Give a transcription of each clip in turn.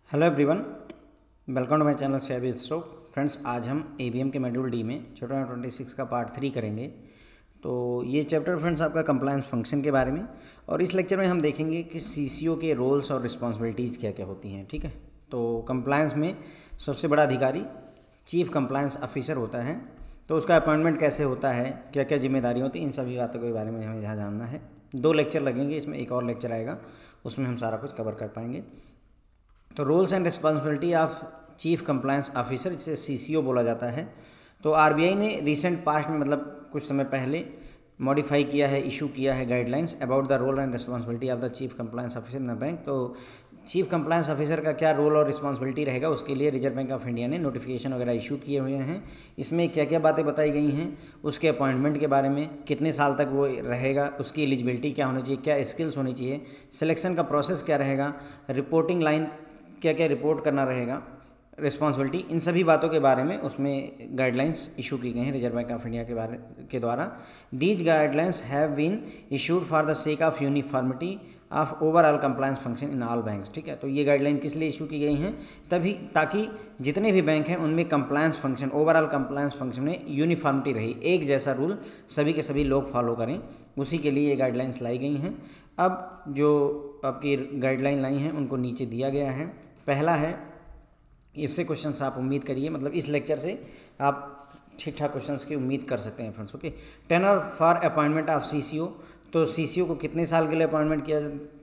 Hello everyone, welcome to my channel शेबी स्ट्रोक। Friends, आज हम एबीएम के मॉड्यूल डी में चैप्टर 26 का पार्ट 3 करेंगे। तो ये चैप्टर फ्रेंड्स आपका कंप्लायंस फंक्शन के बारे में, और इस लेक्चर में हम देखेंगे कि सीसीओ के रोल्स और रिस्पॉन्सिबिलिटीज़ क्या क्या होती हैं। ठीक है, तो कंप्लायंस में सबसे बड़ा अधिकारी चीफ कंप्लायंस ऑफिसर होता है। तो उसका अपॉइंटमेंट कैसे होता है, क्या क्या जिम्मेदारी होती है, इन सभी बातों के बारे में हमें यहाँ जानना है। 2 लेक्चर लगेंगे, इसमें एक और लेक्चर आएगा, उसमें हम सारा कुछ कवर कर पाएंगे। तो roles and responsibility of chief compliance officer, जिसे सीसीओ बोला जाता है। तो आरबीआई ने रिसेंट पास्ट में, मतलब कुछ समय पहले मॉडिफाई किया है, इशू किया है guidelines about the role and responsibility of the chief compliance officer in the bank. तो चीफ कंप्लायंस ऑफिसर का क्या रोल और रिस्पॉन्सिबिलिटी रहेगा, उसके लिए रिजर्व बैंक ऑफ इंडिया ने नोटिफिकेशन वगैरह इशू किए हुए हैं। इसमें क्या क्या बातें बताई गई हैं, उसके अपॉइंटमेंट के बारे में, कितने साल तक वो रहेगा, उसकी एलिजिबिलिटी क्या होनी चाहिए, क्या स्किल्स होनी चाहिए, सिलेक्शन का प्रोसेस क्या रहेगा, रिपोर्टिंग लाइन क्या क्या रिपोर्ट करना रहेगा, रिस्पॉन्सिबिलिटी, इन सभी बातों के बारे में उसमें गाइडलाइंस इशू की गई हैं रिजर्व बैंक ऑफ इंडिया के द्वारा। These guidelines have been issued for the sake of uniformity of overall compliance function in all banks. ठीक है, तो ये गाइडलाइन किस लिए इशू की गई हैं, ताकि जितने भी बैंक हैं उनमें compliance function, overall compliance function में यूनिफॉर्मिटी रही, एक जैसा रूल सभी के सभी लोग फॉलो करें, उसी के लिए ये गाइडलाइंस लाई गई हैं। अब जो आपकी गाइडलाइन लाई हैं उनको नीचे दिया गया है। पहला है, इससे क्वेश्चंस आप उम्मीद करिए, मतलब इस लेक्चर से आप ठीक ठाक क्वेश्चंस की उम्मीद कर सकते हैं friends. Okay, tenure for appointment of CCO. तो सीसीओ को कितने साल के लिए अपॉइंटमेंट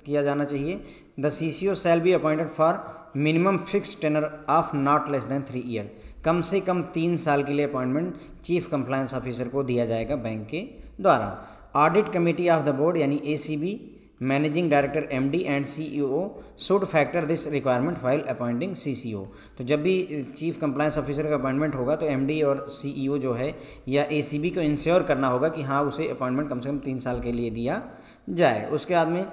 किया जाना चाहिए। The CCO shall be appointed for minimum fix tenure of not less than 3 year. कम से कम 3 साल के लिए अपॉइंटमेंट चीफ कंप्लायंस ऑफिसर को दिया जाएगा बैंक के द्वारा। Audit committee of the board यानी ACB, managing director MD and CEO should factor this requirement while appointing CCO. तो जब भी चीफ कंप्लायंस ऑफिसर का अपॉइंटमेंट होगा तो एमडी और सीईओ जो है या एसीबी को इंश्योर करना होगा कि हाँ, उसे अपॉइंटमेंट कम से कम 3 साल के लिए दिया जाए। उसके बाद में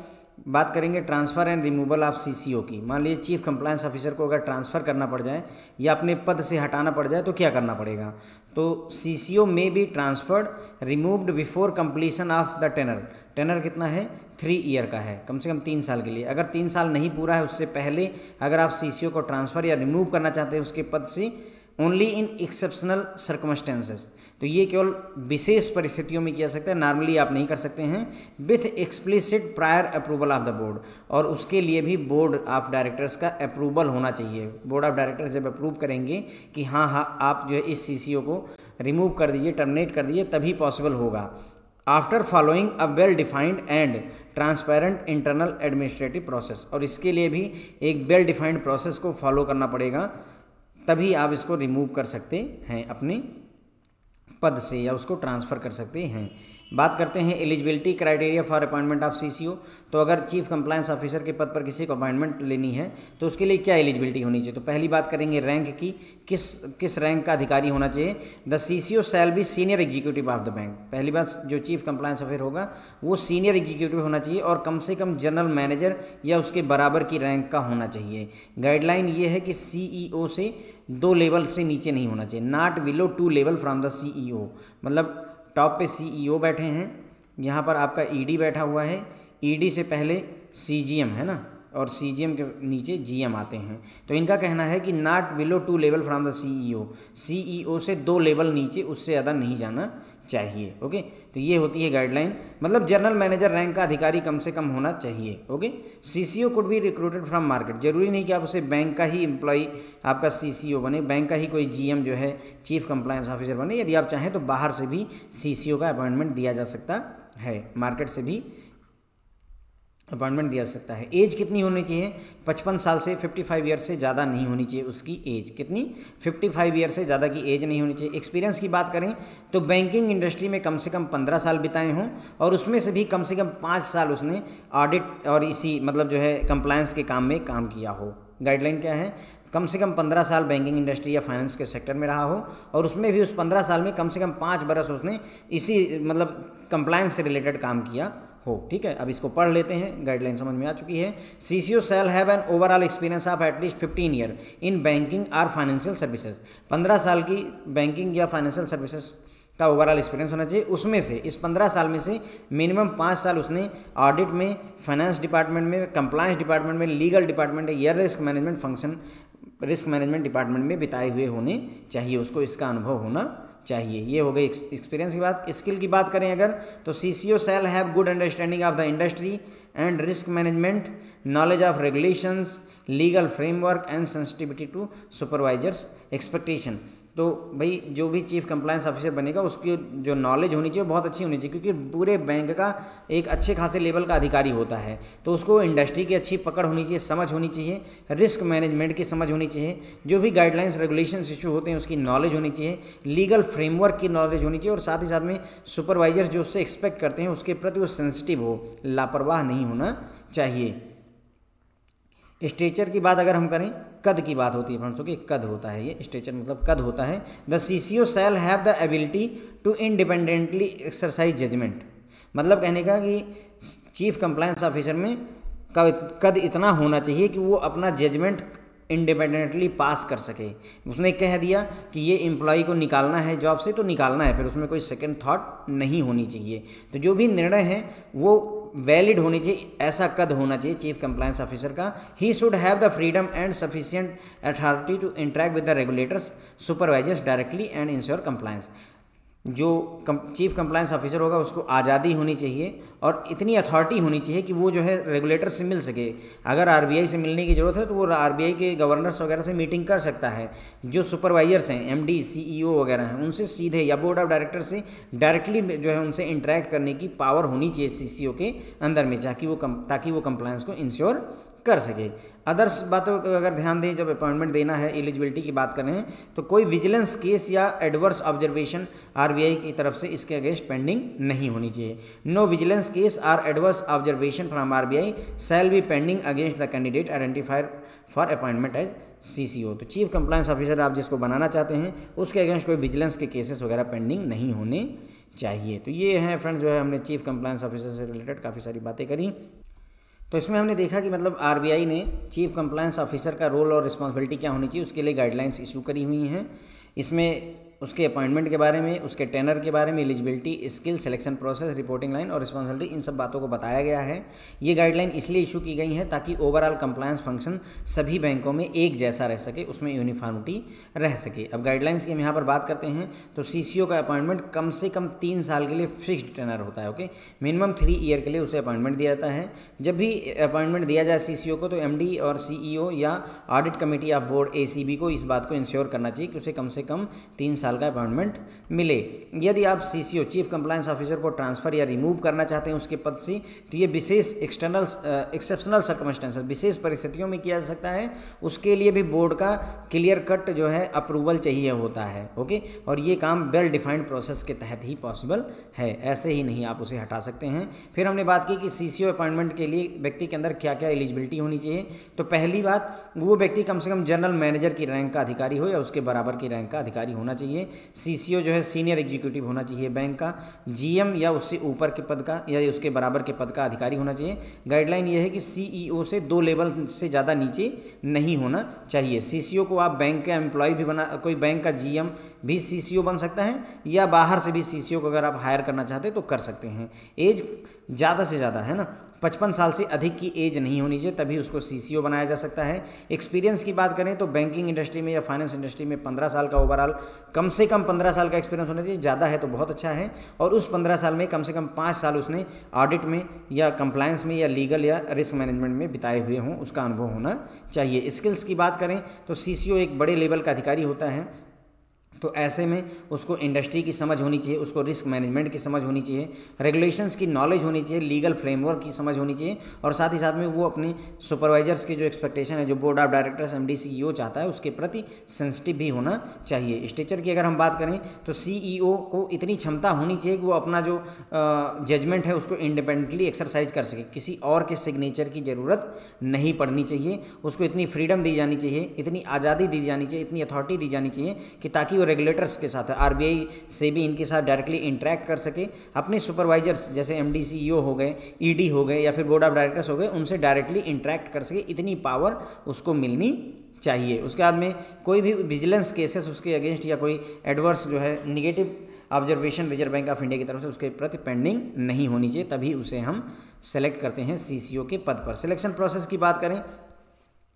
बात करेंगे transfer and removal of CCO की। मान लीजिए चीफ कंप्लायंस ऑफिसर को अगर ट्रांसफ़र करना पड़ जाए या अपने पद से हटाना पड़ जाए तो क्या करना पड़ेगा। तो CCO may be transferred removed before completion of the tenure. Tenure कितना है, 3 ईयर का है, कम से कम 3 साल के लिए। अगर 3 साल नहीं पूरा है उससे पहले अगर आप सीसीओ को ट्रांसफ़र या रिमूव करना चाहते हैं उसके पद से, ओनली इन एक्सेप्शनल सर्कमस्टेंसेस, तो ये केवल विशेष परिस्थितियों में किया सकता है, नॉर्मली आप नहीं कर सकते हैं, with explicit prior approval of the board. और उसके लिए भी बोर्ड ऑफ डायरेक्टर्स का अप्रूवल होना चाहिए। बोर्ड ऑफ डायरेक्टर्स जब अप्रूव करेंगे कि हाँ आप जो है इस सीसीओ को रिमूव कर दीजिए, टर्मिनेट कर दीजिए, तभी पॉसिबल होगा। After following a well defined and transparent internal administrative process, और इसके लिए भी एक वेल डिफाइंड प्रोसेस को फॉलो करना पड़ेगा, तभी आप इसको रिमूव कर सकते हैं अपने पद से या उसको ट्रांसफ़र कर सकते हैं। बात करते हैं eligibility criteria for appointment of CCO. तो अगर चीफ कंप्लायंस ऑफिसर के पद पर किसी को अपॉइंटमेंट लेनी है तो उसके लिए क्या एलिजिबिलिटी होनी चाहिए। तो पहली बात करेंगे रैंक की, किस रैंक का अधिकारी होना चाहिए। The CCO shall B senior executive of the bank. पहली बात, जो चीफ कंप्लायंस ऑफिसर होगा वो सीनियर एग्जीक्यूटिव होना चाहिए और कम से कम जनरल मैनेजर या उसके बराबर की रैंक का होना चाहिए। गाइडलाइन ये है कि सीईओ से 2 लेवल से नीचे नहीं होना चाहिए, not below 2 level from the CEO. मतलब टॉप पे सीईओ बैठे हैं, यहाँ पर आपका ईडी बैठा हुआ है, ईडी से पहले सीजीएम है ना, और सीजीएम के नीचे जीएम आते हैं। तो इनका कहना है कि not below 2 level from the CEO, CEO से 2 लेवल नीचे, उससे ज़्यादा नहीं जाना चाहिए। ओके, तो ये होती है गाइडलाइन, मतलब जनरल मैनेजर रैंक का अधिकारी कम से कम होना चाहिए। Okay, CCO could be recruited from market. जरूरी नहीं कि आप उसे बैंक का ही एम्प्लॉई आपका सीसीओ बने, बैंक का ही कोई जीएम जो है चीफ कंप्लायंस ऑफिसर बने। यदि आप चाहें तो बाहर से भी सीसीओ का अपॉइंटमेंट दिया जा सकता है, मार्केट से भी अपॉइंटमेंट दिया जा सकता है। एज कितनी होनी चाहिए, 55 साल से 55 ईयर से ज़्यादा नहीं होनी चाहिए उसकी एज। कितनी, 55 ईयर से ज़्यादा की एज नहीं होनी चाहिए। एक्सपीरियंस की बात करें तो बैंकिंग इंडस्ट्री में कम से कम 15 साल बिताए हों और उसमें से भी कम से कम 5 साल उसने ऑडिट और इसी मतलब जो है कंप्लायंस के काम में काम किया हो। गाइडलाइन क्या है, कम से कम 15 साल बैंकिंग इंडस्ट्री या फाइनेंस के सेक्टर में रहा हो और उसमें भी उस 15 साल में कम से कम 5 बरस उसने इसी मतलब कंप्लायंस से रिलेटेड काम किया हो। ठीक है, अब इसको पढ़ लेते हैं, गाइडलाइन समझ में आ चुकी है। CCO shall have an overall experience of at least 15 year in banking और फाइनेंशियल सर्विसेज। 15 साल की बैंकिंग या फाइनेंशियल सर्विसेज का ओवरऑल एक्सपीरियंस होना चाहिए। उसमें से इस 15 साल में से मिनिमम 5 साल उसने ऑडिट में, फाइनेंस डिपार्टमेंट में, कंप्लायंस डिपार्टमेंट में, लीगल डिपार्टमेंट या risk management function, risk management department में बिताए हुए होने चाहिए, उसको इसका अनुभव होना चाहिए। ये हो गई एक्सपीरियंस की बात। स्किल की बात करें अगर, तो CCO shall have good understanding of the industry and risk management, knowledge of regulations, legal framework and sensitivity to supervisors expectation. तो भाई जो भी चीफ कंप्लायंस ऑफिसर बनेगा उसकी जो नॉलेज होनी चाहिए बहुत अच्छी होनी चाहिए, क्योंकि पूरे बैंक का एक अच्छे खासे लेवल का अधिकारी होता है, तो उसको इंडस्ट्री की अच्छी पकड़ होनी चाहिए, समझ होनी चाहिए, रिस्क मैनेजमेंट की समझ होनी चाहिए, जो भी गाइडलाइंस रेगुलेशंस इशू होते हैं उसकी नॉलेज होनी चाहिए, लीगल फ्रेमवर्क की नॉलेज होनी चाहिए, और साथ ही साथ में सुपरवाइजर जो उससे एक्सपेक्ट करते हैं उसके प्रति वो सेंसिटिव हो, लापरवाह नहीं होना चाहिए। स्ट्रेचर की बात अगर हम करें, कद की बात होती है फ्रेंड्स, ओके, कद होता है ये, स्ट्रेचर मतलब कद होता है। The CCO shall have the ability to independently exercise judgement, मतलब कहने का कि चीफ कंप्लायंस ऑफिसर में कद इतना होना चाहिए कि वो अपना जजमेंट इंडिपेंडेंटली पास कर सके। उसने कह दिया कि ये एम्प्लॉय को निकालना है जॉब से तो निकालना है, फिर उसमें कोई सेकंड थॉट नहीं होनी चाहिए। तो जो भी निर्णय है वो वैलिड होनी चाहिए, ऐसा कद होना चाहिए चीफ कंप्लायंस ऑफिसर का। He should have the freedom and sufficient authority to interact with the regulators, supervisors directly and ensure compliance. जो चीफ कंप्लायंस ऑफिसर होगा उसको आज़ादी होनी चाहिए और इतनी अथॉरिटी होनी चाहिए कि वो जो है रेगुलेटर से मिल सके। अगर आरबीआई से मिलने की ज़रूरत है तो वो आरबीआई के गवर्नर्स वगैरह से मीटिंग कर सकता है। जो सुपरवाइजर्स हैं, एमडी, सीईओ वगैरह हैं, उनसे सीधे या बोर्ड ऑफ डायरेक्टर से डायरेक्टली जो है उनसे इंटरेक्ट करने की पावर होनी चाहिए सीसीओ के अंदर में, ताकि वो कंप्लायंस को इंश्योर कर सके। अदर्स बातों को अगर ध्यान दें, जब अपॉइंटमेंट देना है, एलिजिबिलिटी की बात करें तो कोई विजिलेंस केस या एडवर्स ऑब्जर्वेशन आरबीआई की तरफ से इसके अगेंस्ट पेंडिंग नहीं होनी चाहिए। No vigilance case or adverse observation from RBI shall be pending against the candidate identified for appointment as CCO. तो चीफ कंप्लायंस ऑफिसर आप जिसको बनाना चाहते हैं उसके अगेंस्ट कोई विजिलेंस के केसेस वगैरह पेंडिंग नहीं होने चाहिए। तो ये हैं फ्रेंड्स, जो है हमने चीफ कंप्लायंस ऑफिसर से रिलेटेड काफ़ी सारी बातें करी। तो इसमें हमने देखा कि मतलब आरबीआई ने चीफ कंप्लायंस ऑफिसर का रोल और रिस्पॉन्सिबिलिटी क्या होनी चाहिए उसके लिए गाइडलाइंस इशू करी हुई हैं। इसमें उसके अपॉइंटमेंट के बारे में, उसके टेनर के बारे में, eligibility, skill, selection process, reporting line और रिस्पॉन्सिबिलिटी, इन सब बातों को बताया गया है। ये गाइडलाइन इसलिए इशू की गई है ताकि ओवरऑल कंप्लायंस फंक्शन सभी बैंकों में एक जैसा रह सके, उसमें यूनिफॉर्मिटी रह सके। अब गाइडलाइंस की हम यहाँ पर बात करते हैं तो सीसीओ का अपॉइंटमेंट कम से कम 3 साल के लिए फिक्स्ड टेनर होता है, ओके, मिनिमम 3 ईयर के लिए उसे अपॉइंटमेंट दिया जाता है। जब भी अपॉइंटमेंट दिया जाए सीसीओ को तो एमडी और सीईओ या audit committee of board ACB को इस बात को इंश्योर करना चाहिए कि उसे कम से कम 3 साल का अपॉइंटमेंट मिले। यदि आप सीसीओ चीफ कंप्लायंस ऑफिसर को ट्रांसफर या रिमूव करना चाहते हैं उसके पद से तो ये विशेष एक्सेप्शनल सर्कमस्टेंसेस, विशेष परिस्थितियों में किया जा सकता है। उसके लिए भी बोर्ड का क्लियर कट जो है अप्रूवल चाहिए होता है, ओके, और ये काम वेल डिफाइंड प्रोसेस के तहत ही पॉसिबल है, ऐसे ही नहीं आप उसे हटा सकते हैं। फिर हमने बात की कि सीसीओ अपॉइंटमेंट के लिए व्यक्ति के अंदर क्या क्या एलिजिबिलिटी होनी चाहिए। तो पहली बात, वो व्यक्ति कम से कम जनरल मैनेजर की रैंक का अधिकारी हो या उसके बराबर की रैंक का अधिकारी होना चाहिए। सीसीओ जो है सीनियर एग्जीक्यूटिव होना चाहिए बैंक का, जीएम या उससे ऊपर के पद का या उसके बराबर के पद का अधिकारी होना चाहिए। गाइडलाइन ये है कि सीईओ से 2 लेवल से ज़्यादा नीचे नहीं होना चाहिए। सीसीओ को आप बैंक का एम्प्लॉय भी बना, कोई बैंक का जीएम भी सीसीओ बन सकता है या बाहर से भी सीसीओ को अगर आप हायर करना चाहते हैं तो कर सकते हैं। एज ज़्यादा से ज़्यादा है ना 55 साल से अधिक की एज नहीं होनी चाहिए, तभी उसको सीसीओ बनाया जा सकता है। एक्सपीरियंस की बात करें तो बैंकिंग इंडस्ट्री में या फाइनेंस इंडस्ट्री में 15 साल का ओवरऑल, कम से कम 15 साल का एक्सपीरियंस होना चाहिए, ज़्यादा है तो बहुत अच्छा है। और उस 15 साल में कम से कम 5 साल उसने ऑडिट में या कंप्लायंस में या लीगल या रिस्क मैनेजमेंट में बिताए हुए हों, उसका अनुभव होना चाहिए। स्किल्स की बात करें तो सीसीओ एक बड़े लेवल का अधिकारी होता है, तो ऐसे में उसको इंडस्ट्री की समझ होनी चाहिए, उसको रिस्क मैनेजमेंट की समझ होनी चाहिए, रेगुलेशंस की नॉलेज होनी चाहिए, लीगल फ्रेमवर्क की समझ होनी चाहिए, और साथ ही साथ में वो अपने सुपरवाइजर्स की जो एक्सपेक्टेशन है, जो board of directors MD CEO चाहता है, उसके प्रति सेंसिटिव भी होना चाहिए। स्ट्रेचर की अगर हम बात करें तो सीईओ को इतनी क्षमता होनी चाहिए कि वो अपना जो जजमेंट है उसको इंडिपेंडेंटली एक्सरसाइज कर सके, किसी और के सिग्नेचर की ज़रूरत नहीं पड़नी चाहिए। उसको इतनी फ्रीडम दी जानी चाहिए, इतनी आज़ादी दी जानी चाहिए, इतनी अथॉरिटी दी जानी चाहिए कि ताकि वो रेगुलेटर्स के साथ, आरबीआई से भी इनके साथ डायरेक्टली इंटरेक्ट कर सके। अपने सुपरवाइजर्स जैसे एमडी सीईओ हो गए, ईडी हो गए या फिर बोर्ड ऑफ डायरेक्टर्स हो गए, उनसे डायरेक्टली इंटरेक्ट कर सके, इतनी पावर उसको मिलनी चाहिए। उसके बाद में कोई भी विजिलेंस केसेस उसके अगेंस्ट या कोई एडवर्स जो है negative observation reserve bank of India की तरफ से उसके प्रति पेंडिंग नहीं होनी चाहिए, तभी उसे हम सेलेक्ट करते हैं सीसीओ के पद पर। सिलेक्शन प्रोसेस की बात करें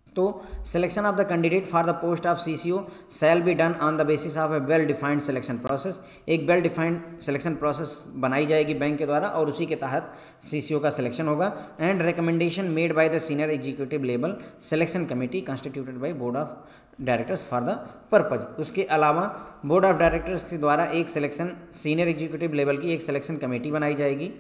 तो selection of the candidate for the post of CCO shall be done on the basis of A well defined selection process. एक वेल डिफाइंड सिलेक्शन प्रोसेस बनाई जाएगी बैंक के द्वारा और उसी के तहत सीसीओ का सिलेक्शन होगा। And recommendation made by the senior executive level selection committee constituted by board of directors for the purpose. उसके अलावा बोर्ड ऑफ डायरेक्टर्स के द्वारा एक सिलेक्शन सीनियर एग्जीक्यूटिव लेवल की एक सिलेक्शन कमेटी बनाई जाएगी,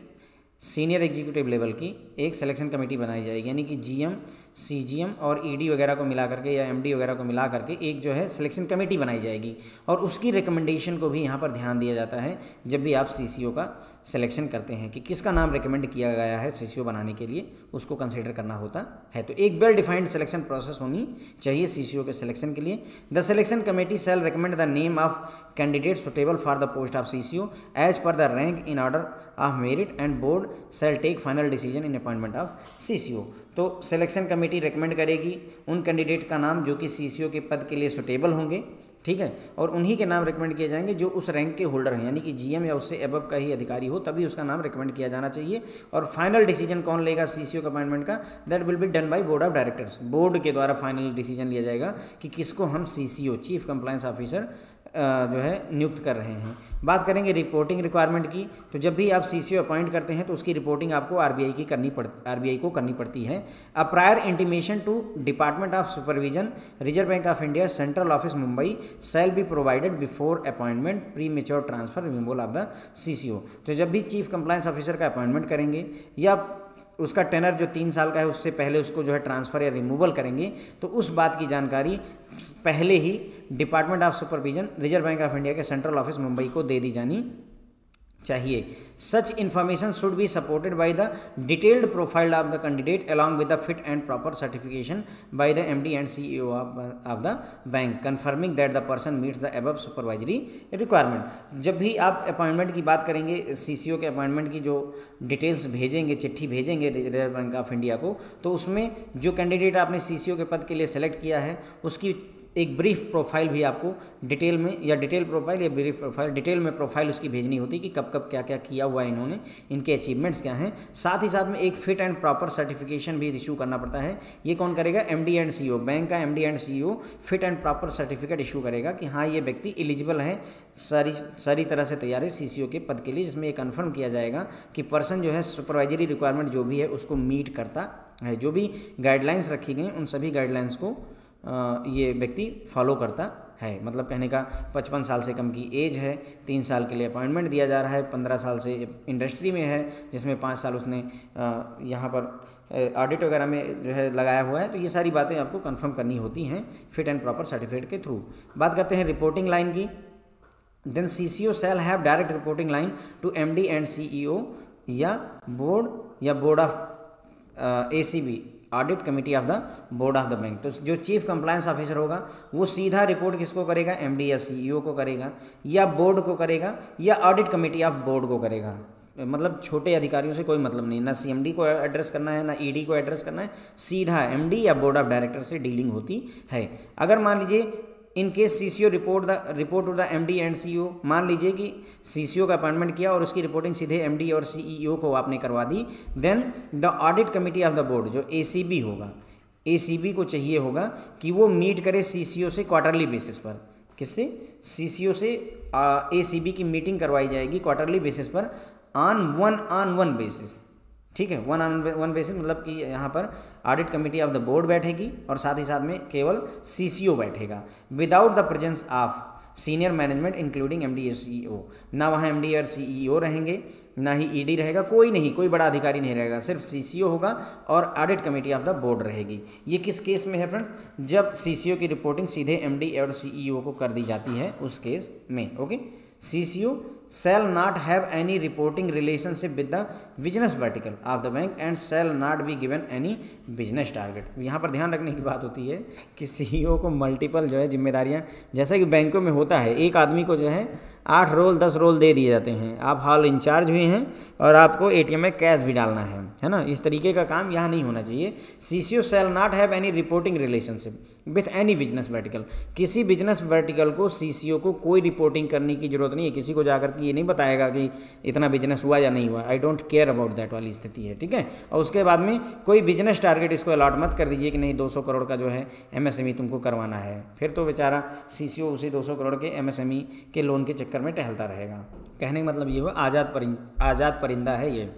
सीनियर एग्जीक्यूटिव लेवल की एक सिलेक्शन कमेटी बनाई जाएगी, यानी कि जीएम, सीजीएम और ईडी वगैरह को मिला करके या एमडी वगैरह को मिला करके एक जो है सिलेक्शन कमेटी बनाई जाएगी और उसकी रिकमेंडेशन को भी यहाँ पर ध्यान दिया जाता है जब भी आप सीसीओ का सिलेक्शन करते हैं कि किसका नाम रिकमेंड किया गया है सीसीओ बनाने के लिए, उसको कंसीडर करना होता है। तो एक वेल डिफाइंड सिलेक्शन प्रोसेस होनी चाहिए सीसीओ के सिलेक्शन के लिए। The selection committee shall recommend the name of candidate suitable for the post of CCO as per the rank in order of merit and board shall take final decision in appointment of CCO. तो selection committee recommend करेगी उन candidate का नाम जो कि CCO के पद के लिए सुटेबल होंगे, ठीक है, और उन्हीं के नाम रिकमेंड किए जाएंगे जो उस रैंक के होल्डर हैं, यानी कि जीएम या उससे एबव का ही अधिकारी हो तभी उसका नाम रिकमेंड किया जाना चाहिए। और फाइनल डिसीजन कौन लेगा सीसीओ के अपॉइंटमेंट का, that will be done by board of directors. Board के द्वारा फाइनल डिसीजन लिया जाएगा कि किसको हम सीसीओ चीफ कंप्लायंस ऑफिसर जो है नियुक्त कर रहे हैं। बात करेंगे रिपोर्टिंग रिक्वायरमेंट की, तो जब भी आप सीसीओ अपॉइंट करते हैं तो उसकी रिपोर्टिंग आपको आरबीआई को करनी पड़ती है। A prior intimation to department of supervision reserve bank of India central office Mumbai shall be provided before appointment pre mature transfer removal of the CCO. तो जब भी चीफ कंप्लायंस ऑफिसर का अपॉइंटमेंट करेंगे या उसका टेनर जो 3 साल का है उससे पहले उसको जो है ट्रांसफ़र या रिमूवल करेंगे तो उस बात की जानकारी पहले ही department of supervision reserve bank of India के सेंट्रल ऑफिस मुंबई को दे दी जानी चाहिए। Such information should be supported by the detailed profile of the candidate along with the fit and proper certification by the MD and CEO of the bank confirming that the person meets the above supervisory requirement. जब भी आप appointment की बात करेंगे, CCO के appointment की जो details भेजेंगे, चिट्ठी भेजेंगे रिजर्व बैंक ऑफ इंडिया को, तो उसमें जो कैंडिडेट आपने सीसीओ के पद के लिए सेलेक्ट किया है उसकी एक ब्रीफ प्रोफाइल भी आपको डिटेल में या डिटेल प्रोफाइल या ब्रीफ प्रोफाइल, डिटेल में प्रोफाइल उसकी भेजनी होती है कि कब कब क्या क्या किया हुआ है इन्होंने, इनके अचीवमेंट्स क्या हैं। साथ ही साथ में एक फिट एंड प्रॉपर सर्टिफिकेशन भी इशू करना पड़ता है। ये कौन करेगा, एमडी एंड सीईओ, बैंक का MD and CEO fit and proper certificate issue करेगा कि हाँ ये व्यक्ति एलिजिबल है, सारी तरह से तैयार है सीसीओ के पद के लिए, जिसमें ये कन्फर्म किया जाएगा कि पर्सन जो है सुपरवाइजरी रिक्वायरमेंट जो भी है उसको मीट करता है। जो भी गाइडलाइंस रखी गई उन सभी गाइडलाइंस को ये व्यक्ति फॉलो करता है। मतलब कहने का 55 साल से कम की एज है, 3 साल के लिए अपॉइंटमेंट दिया जा रहा है, 15 साल से इंडस्ट्री में है जिसमें 5 साल उसने यहाँ पर ऑडिट वगैरह में जो है लगाया हुआ है। तो ये सारी बातें आपको कंफर्म करनी होती हैं फिट एंड प्रॉपर सर्टिफिकेट के थ्रू। बात करते हैं रिपोर्टिंग लाइन की। Then CCO shall have direct reporting line to MD and CEO या board of ACB audit committee of the board of the bank. तो जो चीफ कंप्लायंस ऑफिसर होगा वो सीधा रिपोर्ट किसको करेगा, एमडी या सीईओ को करेगा या बोर्ड को करेगा या ऑडिट कमेटी ऑफ बोर्ड को करेगा। मतलब छोटे अधिकारियों से कोई मतलब नहीं, ना सीएमडी को एड्रेस करना है ना ईडी को एड्रेस करना है, सीधा एमडी या बोर्ड ऑफ डायरेक्टर से डीलिंग होती है। अगर मान लीजिए in case CCO report to the MD and CEO, मान लीजिए कि सीसीओ का अपॉइंटमेंट किया और उसकी रिपोर्टिंग सीधे एमडी और सीईओ को आपने करवा दी, then the audit committee of the board जो एसीबी होगा, एसीबी को चाहिए होगा कि वो मीट करे सीसीओ से क्वार्टरली बेसिस पर। किससे, सीसीओ से एसीबी की मीटिंग करवाई जाएगी क्वार्टरली बेसिस पर ऑन वन बेसिस। ठीक है, वन बेसिस मतलब कि यहाँ पर audit committee of the board बैठेगी और साथ ही साथ में केवल सीसीओ बैठेगा without the presence of senior management including MD और सीईओ। ना वहाँ एमडी और सीईओ रहेंगे, ना ही ईडी रहेगा, कोई नहीं, कोई बड़ा अधिकारी नहीं रहेगा, सिर्फ सीसीओ होगा और audit committee of the board रहेगी। ये किस केस में है फ्रेंड्स, जब सीसीओ की रिपोर्टिंग सीधे एमडी और सीईओ को कर दी जाती है उस केस में। Okay, CCO shall not have any reporting relationship with the business vertical of the bank and shall not be given any business target। यहाँ पर ध्यान रखने की बात होती है कि सीईओ को मल्टीपल जो है जिम्मेदारियाँ, जैसा कि बैंकों में होता है, एक आदमी को जो है 8 रोल 10 रोल दे दिए जाते हैं, आप हॉल इंचार्ज भी हैं और आपको एटीएम में कैश भी डालना है ना। इस तरीके का काम यहाँ नहीं होना चाहिए। CCO shall not have any reporting relationship with any business vertical. किसी बिजनेस वर्टिकल को सीसीओ को कोई रिपोर्टिंग करने की जरूरत नहीं है। किसी को जाकर के ये नहीं बताएगा कि इतना बिजनेस हुआ या नहीं हुआ, I don't care about that वाली स्थिति है, ठीक है। और उसके बाद में कोई बिजनेस टारगेट इसको अलॉट मत कर दीजिए कि नहीं 200 करोड़ का जो है एमएसएमई तुमको करवाना है, फिर तो बेचारा सीसीओ उसी 200 करोड़ के एमएसएमई के लोन के चक्कर में टहलता रहेगा। कहने का मतलब ये हुआ आज़ाद परिंदा है ये,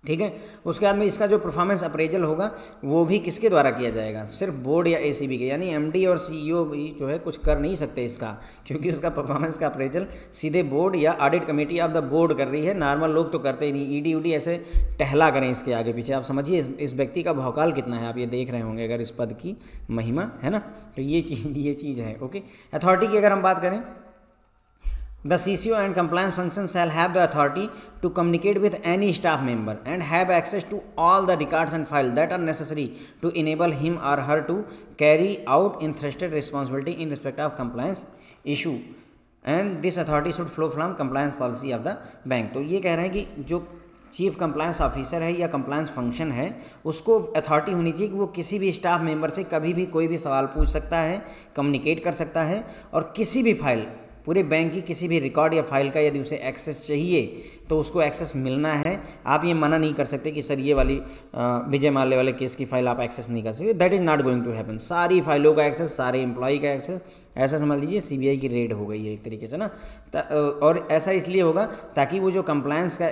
ठीक है। उसके बाद में इसका जो परफॉर्मेंस अप्रेजल होगा वो भी किसके द्वारा किया जाएगा, सिर्फ बोर्ड या एसीबी के, यानी एमडी और सीईओ भी जो है कुछ कर नहीं सकते इसका, क्योंकि उसका परफॉर्मेंस का अप्रेजल सीधे बोर्ड या audit committee of the board कर रही है। नॉर्मल लोग तो करते ही नहीं, ईडी उडी ऐसे टहला करें इसके आगे पीछे। आप समझिए इस व्यक्ति का भौकाल कितना है, आप ये देख रहे होंगे अगर इस पद की महिमा है ना। तो ये चीज़ है, ओके। अथॉरिटी की अगर हम बात करें, The CCO and compliance function shall have the authority to communicate with any staff member and have access to all the records and files that are necessary to enable him or her to carry out entrusted responsibility in respect of compliance issue. And this authority should flow from compliance policy of the bank. तो ये कह रहे हैं कि जो chief compliance officer है या compliance function है, उसको अथॉरिटी होनी चाहिए कि वो किसी भी स्टाफ मेंबर से कभी भी कोई भी सवाल पूछ सकता है, कम्युनिकेट कर सकता है, और किसी भी फाइल, पूरे बैंक की किसी भी रिकॉर्ड या फाइल का यदि उसे एक्सेस चाहिए तो उसको एक्सेस मिलना है। आप ये मना नहीं कर सकते कि सर ये वाली विजय माल्या वाले केस की फाइल आप एक्सेस नहीं कर सकते, that is not going to happen. सारी फाइलों का एक्सेस, सारे एम्प्लॉय का एक्सेस, ऐसा समझ लीजिए सीबीआई की रेड हो गई है एक तरीके से ना। और ऐसा इसलिए होगा ताकि वो जो कंप्लायंस का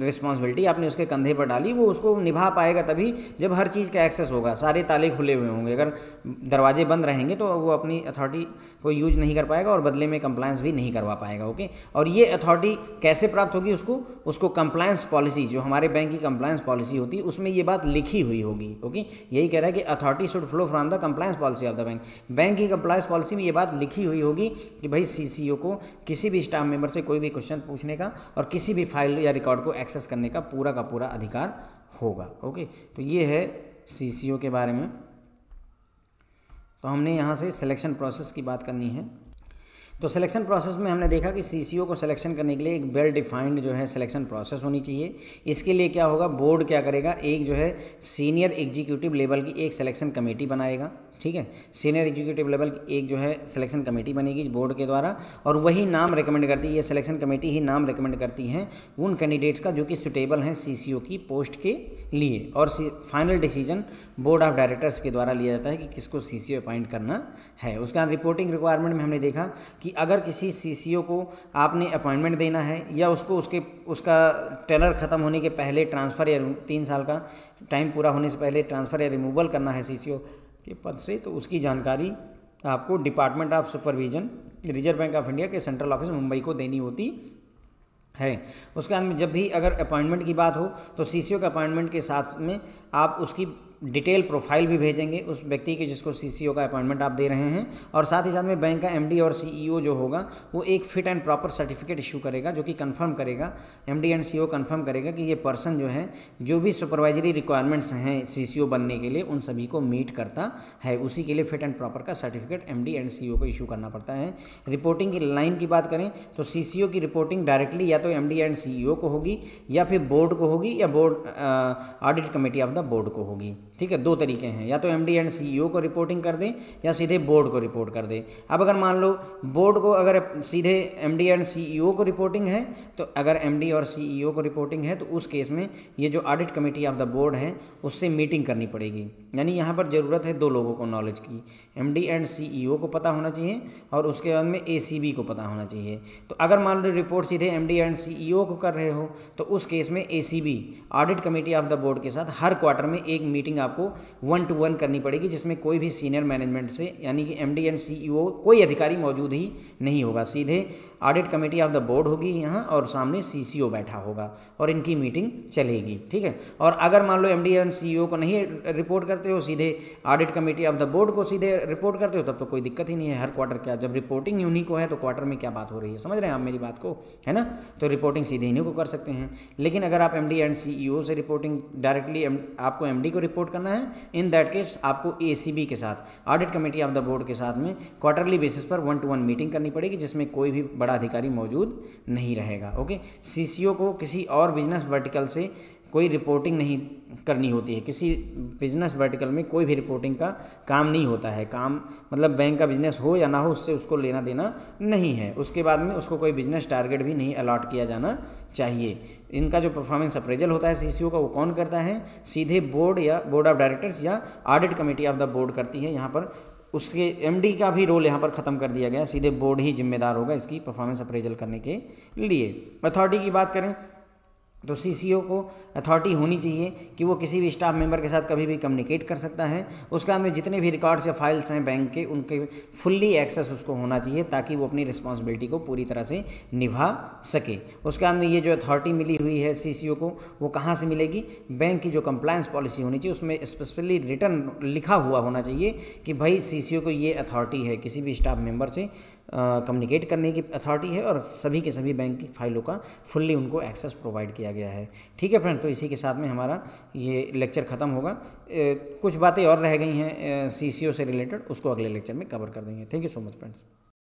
रिस्पॉन्सिबिलिटी आपने उसके कंधे पर डाली वो उसको निभा पाएगा तभी जब हर चीज़ का एक्सेस होगा, सारे ताले खुले हुए होंगे। अगर दरवाजे बंद रहेंगे तो वो अपनी अथॉरिटी को यूज नहीं कर पाएगा और बदले में कंप्लायंस भी नहीं करवा पाएगा, ओके। और ये अथॉरिटी कैसे प्राप्त होगी, उसको कंप्लायंस पॉलिसी, जो हमारे बैंक की कंप्लायंस पॉलिसी होती है उसमें ये बात लिखी हुई होगी, ओके। यही कह रहा है कि authority should flow from the compliance policy of the bank. Bank की कंप्लायंस पॉलिसी में ये बात लिखी हुई होगी कि भाई सीसीओ को किसी भी स्टाफ मेंबर से कोई भी क्वेश्चन पूछने का और किसी भी फाइल या रिकॉर्ड को एक्सेस करने का पूरा अधिकार होगा, ओके। तो ये है सीसीओ के बारे में। तो हमने यहाँ से सिलेक्शन प्रोसेस की बात करनी है। तो सिलेक्शन प्रोसेस में हमने देखा कि सीसीओ को सिलेक्शन करने के लिए एक वेल डिफाइंड जो है सिलेक्शन प्रोसेस होनी चाहिए। इसके लिए क्या होगा, बोर्ड क्या करेगा, एक जो है सीनियर एग्जीक्यूटिव लेवल की एक सिलेक्शन कमेटी बनाएगा, ठीक है। सीनियर एग्जीक्यूटिव लेवल की एक जो है सिलेक्शन कमेटी बनेगी बोर्ड के द्वारा, और वही नाम रिकमेंड करती है, ये सिलेक्शन कमेटी ही नाम रिकमेंड करती हैं उन कैंडिडेट्स का जो कि सुटेबल हैं सीसीओ की पोस्ट के लिए। और final decision board of directors के द्वारा लिया जाता है कि किसको सीसीओ अपॉइंट करना है। उसके बाद रिपोर्टिंग रिक्वायरमेंट में हमने देखा कि अगर किसी सीसीओ को आपने अपॉइंटमेंट देना है या उसका टेनर ख़त्म होने के पहले ट्रांसफ़र या 3 साल का टाइम पूरा होने से पहले ट्रांसफ़र या रिमूवल करना है सीसीओ के पद से, तो उसकी जानकारी आपको department of supervision reserve bank of India के सेंट्रल ऑफिस मुंबई को देनी होती है। उसके बाद में जब भी अगर अपॉइंटमेंट की बात हो तो सीसीओ के अपॉइंटमेंट के साथ में आप उसकी डिटेल प्रोफाइल भी भेजेंगे उस व्यक्ति के जिसको सीसीओ का अपॉइंटमेंट आप दे रहे हैं, और साथ ही साथ में बैंक का एमडी और सीईओ जो होगा वो एक fit and proper certificate issue करेगा जो कि कंफर्म करेगा, एमडी एंड सीईओ कंफर्म करेगा कि ये पर्सन जो है जो भी सुपरवाइजरी रिक्वायरमेंट्स हैं सीसीओ बनने के लिए उन सभी को मीट करता है। उसी के लिए फिट एंड प्रॉपर का सर्टिफिकेट एमडी एंड सीईओ को इशू करना पड़ता है। रिपोर्टिंग की लाइन की बात करें तो सीसीओ की रिपोर्टिंग डायरेक्टली या तो एमडी एंड सीईओ को होगी या फिर बोर्ड को होगी या board audit committee of the board को होगी, ठीक है। 2 तरीके हैं, या तो एमडी एंड सीईओ को रिपोर्टिंग कर दें या सीधे बोर्ड को रिपोर्ट कर दें। अब अगर मान लो बोर्ड को अगर सीधे एमडी एंड सीईओ को रिपोर्टिंग है, तो अगर एमडी और सीईओ को रिपोर्टिंग है तो उस केस में ये जो audit committee of the board है उससे मीटिंग करनी पड़ेगी। यानी यहाँ पर ज़रूरत है 2 लोगों को नॉलेज की, एमडी एंड सीईओ को पता होना चाहिए और उसके बाद में एसीबी को पता होना चाहिए। तो अगर मान लो रिपोर्ट सीधे एमडी एंड सीईओ को कर रहे हो तो उस केस में ACB audit committee of the board के साथ हर क्वार्टर में एक मीटिंग आपको 1-to-1 करनी पड़ेगी, जिसमें कोई भी सीनियर मैनेजमेंट से यानी कि एमडी एंड सीईओ कोई अधिकारी मौजूद ही नहीं होगा। सीधे audit committee of the board होगी यहाँ और सामने सीसीओ बैठा होगा और इनकी मीटिंग चलेगी, ठीक है। और अगर मान लो एमडी एंड सीईओ को नहीं रिपोर्ट करते हो, सीधे audit committee of the board को सीधे रिपोर्ट करते हो, तब तो कोई दिक्कत ही नहीं है। हर क्वार्टर क्या, जब रिपोर्टिंग उन्हीं को है तो क्वार्टर में क्या बात हो रही है, समझ रहे हैं आप मेरी बात को, है ना। तो रिपोर्टिंग सीधे इन्हीं को कर सकते हैं। लेकिन अगर आप एमडी एंड सीईओ से रिपोर्टिंग डायरेक्टली आपको एमडी को रिपोर्ट करना है, इन दैट केस आपको एसीबी के साथ audit committee of the board के साथ में क्वार्टरली बेसिस पर 1-to-1 मीटिंग करनी पड़ेगी, जिसमें कोई भी बड़ा अधिकारी मौजूद नहीं रहेगा। ओके, सीसीओ को किसी और बिजनेस वर्टिकल से कोई रिपोर्टिंग नहीं करनी होती है। किसी बिजनेस वर्टिकल में कोई भी रिपोर्टिंग का काम नहीं होता है। काम मतलब बैंक का बिजनेस हो या ना हो, उससे उसको लेना देना नहीं है। उसके बाद में उसको कोई बिजनेस टारगेट भी नहीं अलॉट किया जाना चाहिए। इनका जो परफॉर्मेंस अप्रेजल होता है सीसीओ का, वो कौन करता है? सीधे बोर्ड या बोर्ड ऑफ डायरेक्टर्स या audit committee of the board करती है। यहाँ पर उसके एमडी का भी रोल यहाँ पर ख़त्म कर दिया गया। सीधे बोर्ड ही जिम्मेदार होगा इसकी परफॉर्मेंस अप्रेजल करने के लिए। अथॉरिटी की बात करें तो सीसीओ को अथॉरिटी होनी चाहिए कि वो किसी भी स्टाफ मेंबर के साथ कभी भी कम्युनिकेट कर सकता है। उसके बाद में जितने भी रिकॉर्ड्स या फाइल्स हैं बैंक के, उनके फुल्ली एक्सेस उसको होना चाहिए ताकि वो अपनी रिस्पॉन्सिबिलिटी को पूरी तरह से निभा सके। उसके बाद में ये जो अथॉरिटी मिली हुई है सीसीओ को, वो कहाँ से मिलेगी? बैंक की जो कंप्लायंस पॉलिसी होनी चाहिए उसमें स्पेसिफिकली रिटर्न लिखा हुआ होना चाहिए कि भाई सीसीओ को ये अथॉरिटी है, किसी भी स्टाफ मेंबर से कम्युनिकेट करने की अथॉरिटी है और सभी के सभी बैंक की फाइलों का फुल्ली उनको एक्सेस प्रोवाइड किया गया है। ठीक है फ्रेंड, तो इसी के साथ में हमारा ये लेक्चर ख़त्म होगा। कुछ बातें और रह गई हैं सीसीओ से रिलेटेड, उसको अगले लेक्चर में कवर कर देंगे। Thank you so much friends.